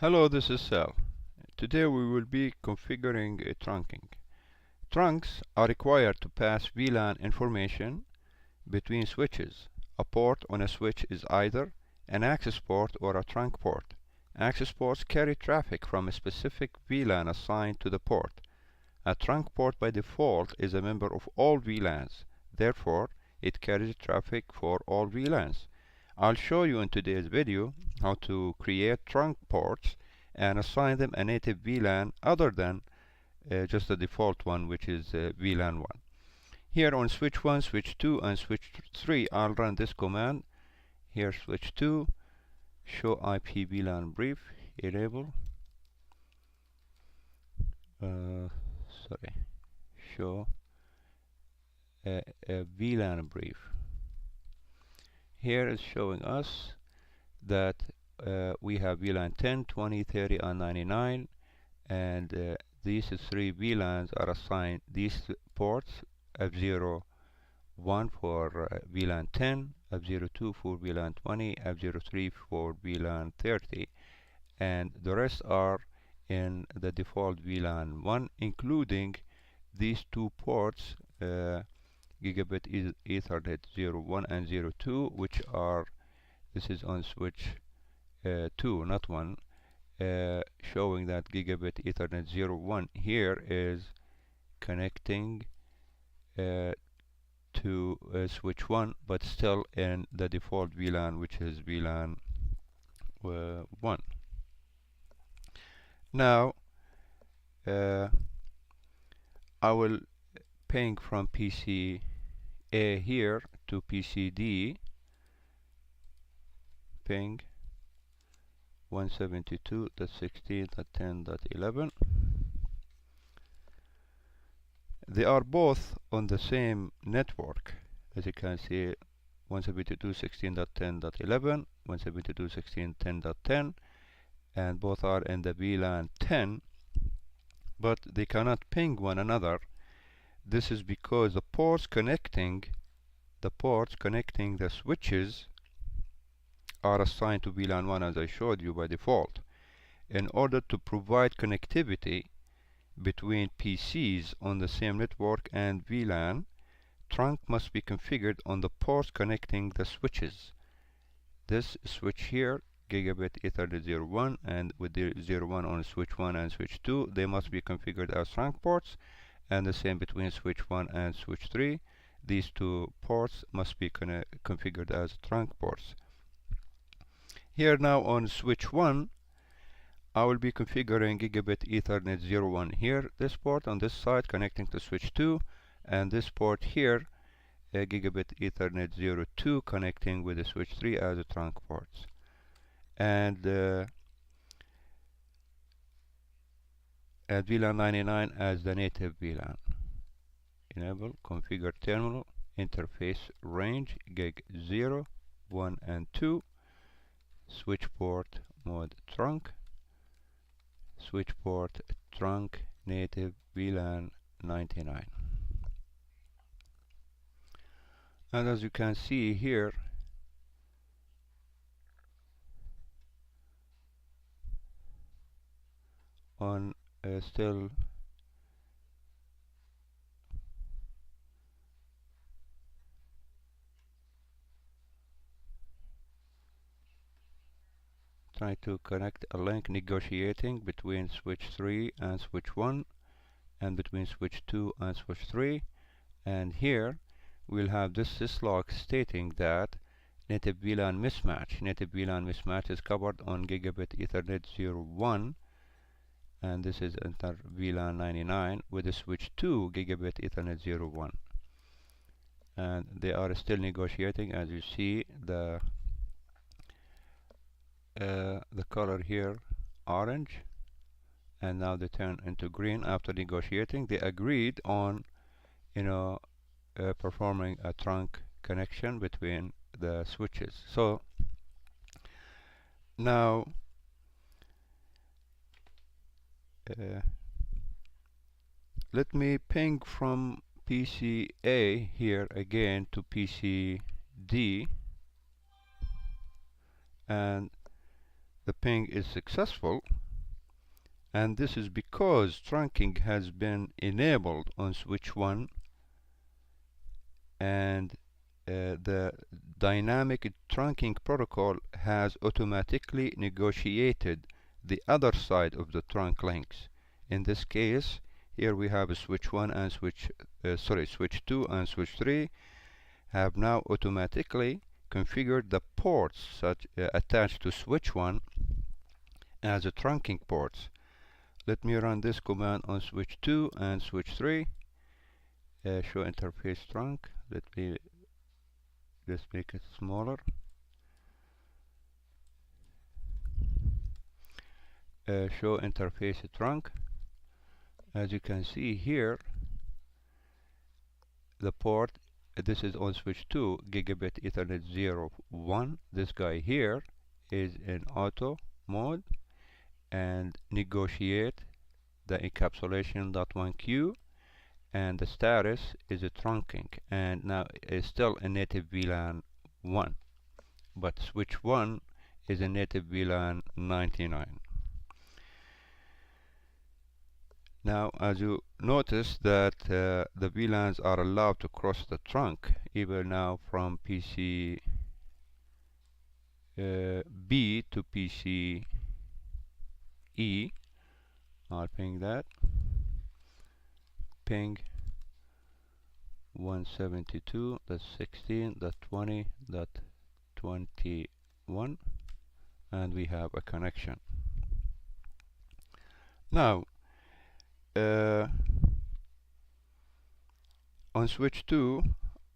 Hello, this is Sal. Today we will be configuring a trunking. Trunks are required to pass VLAN information between switches. A port on a switch is either an access port or a trunk port. Access ports carry traffic from a specific VLAN assigned to the port. A trunk port by default is a member of all VLANs. Therefore, it carries traffic for all VLANs. I'll show you in today's video how to create trunk ports and assign them a native VLAN other than just the default one, which is VLAN 1. Here on switch 1, switch 2, and switch 3, I'll run this command. Here switch 2, show IP VLAN brief, enable, show a VLAN brief. Here is showing us that we have VLAN 10, 20, 30, and 99, and these three VLANs are assigned these ports: F01 for VLAN 10, F02 for VLAN 20, F03 for VLAN 30, and the rest are in the default VLAN 1, including these two ports, Gigabit Ethernet 01 and 02, which are, this is on switch 2, not 1, showing that Gigabit Ethernet 01 here is connecting to switch 1, but still in the default VLAN, which is VLAN 1. Now I will ping from PC A here to PC D, ping 172.16.10.11. They are both on the same network. As you can see, 172.16.10.11, 172.16.10.10, and both are in the VLAN 10, but they cannot ping one another. This is because the ports connecting the switches are assigned to VLAN 1, as I showed you, by default. In order to provide connectivity between PCs on the same network and VLAN, trunk must be configured on the ports connecting the switches. This switch here, Gigabit Ethernet 01, and with the 01 on switch 1 and switch 2, they must be configured as trunk ports, and the same between switch 1 and switch 3. These two ports must be configured as trunk ports. Here now on switch 1, I will be configuring Gigabit Ethernet 01 here, this port on this side connecting to switch 2, and this port here, Gigabit Ethernet 02 connecting with the switch 3 as a trunk ports. And VLAN 99 as the native VLAN. Enable configure terminal interface range gig 0, 1, and 2, switch port mode trunk, switch port trunk native VLAN 99. And as you can see here, on still trying to connect a link negotiating between switch 3 and switch 1, and between switch 2 and switch 3, and here we'll have this syslog stating that native VLAN mismatch. Native VLAN mismatch is covered on Gigabit Ethernet 01, and this is enter VLAN 99 with the switch 2 Gigabit Ethernet 01. And they are still negotiating. As you see, the color here orange, and now they turn into green after negotiating. They agreed on performing a trunk connection between the switches. So now let me ping from PC A here again to PC D, and the ping is successful, and this is because trunking has been enabled on switch 1, and the dynamic trunking protocol has automatically negotiated the other side of the trunk links. In this case, here we have a switch 1 and switch 2 and switch 3 have now automatically configured the ports attached to switch 1 as a trunking ports. Let me run this command on switch 2 and switch 3. Show interface trunk. Let me just make it smaller. Show interface trunk. As you can see here, the port, this is on switch 2, gigabit Ethernet 01. This guy here is in auto mode and negotiate the encapsulation .1q, and the status is a trunking, and now it's still a native VLAN 1, but switch 1 is a native VLAN 99. Now, as you notice that the VLANs are allowed to cross the trunk even now from PC B to PC E. I'll ping that. Ping 172.16.20.21, and we have a connection. Now, on switch 2,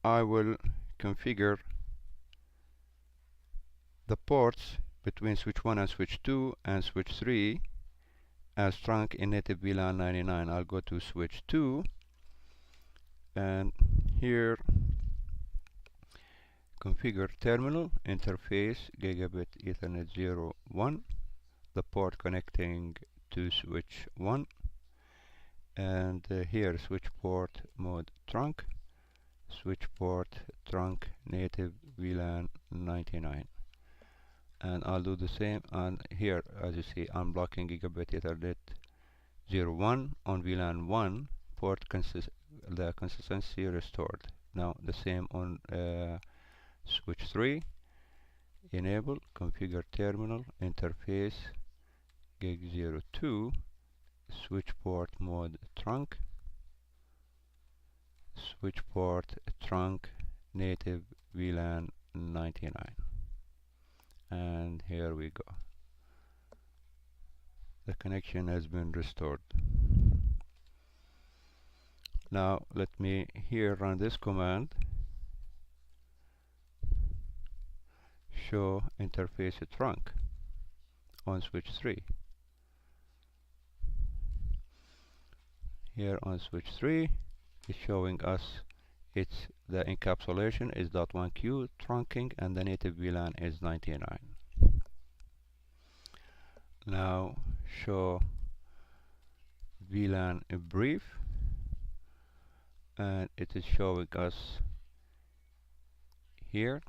I will configure the ports between switch 1 and switch 2 and switch 3 as trunk in native VLAN 99. I'll go to switch 2, and here configure terminal interface gigabit Ethernet 01, the port connecting to switch 1, and here switch port mode trunk, switch port trunk native VLAN 99, and I'll do the same. And here, as you see, I'm blocking gigabit Ethernet 01 on VLAN 1 port, the consistency restored. Now the same on switch 3, enable configure terminal interface gig 02, switch port mode trunk, switch port trunk native VLAN 99, and here we go. The connection has been restored. Now let me here run this command, show interface trunk on switch 3. Here on switch 3, it's showing us it's the encapsulation is .1q trunking, and the native VLAN is 99. Now show VLAN brief, and it is showing us here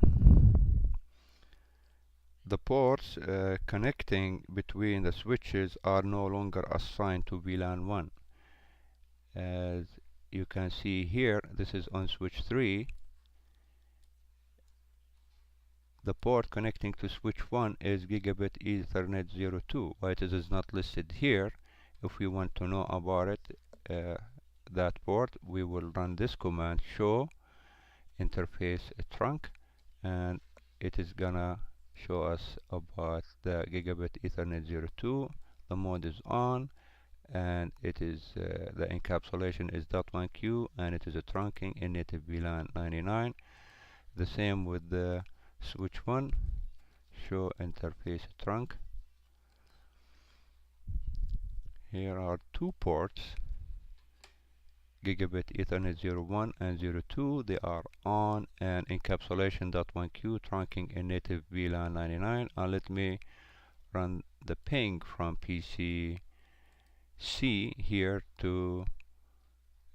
the ports connecting between the switches are no longer assigned to VLAN 1. As you can see here, this is on switch 3. The port connecting to switch 1 is gigabit Ethernet 02. Why it is not listed here? If we want to know about it, that port, we will run this command, show interface trunk, and it is gonna show us about the gigabit Ethernet 02. The mode is on, and it is the encapsulation is .1q, and it is a trunking in native VLAN 99. The same with the switch 1, show interface trunk. Here are two ports, gigabit Ethernet 01 and 02. They are on, and encapsulation .1q trunking in native VLAN 99. Let me run the ping from PC C here to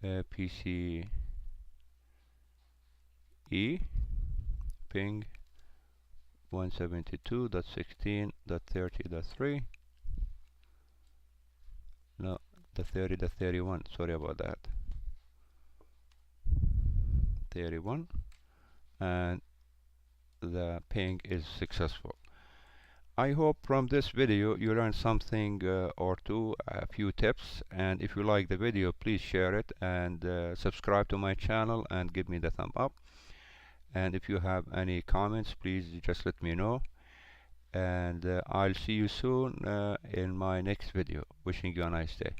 PC E, ping 172.16.30.3. No, the 30.31. Sorry about that. 31, and the ping is successful. I hope from this video you learned something or two, a few tips, and if you like the video, please share it and subscribe to my channel and give me the thumb up. And if you have any comments, please just let me know, and I'll see you soon in my next video. Wishing you a nice day.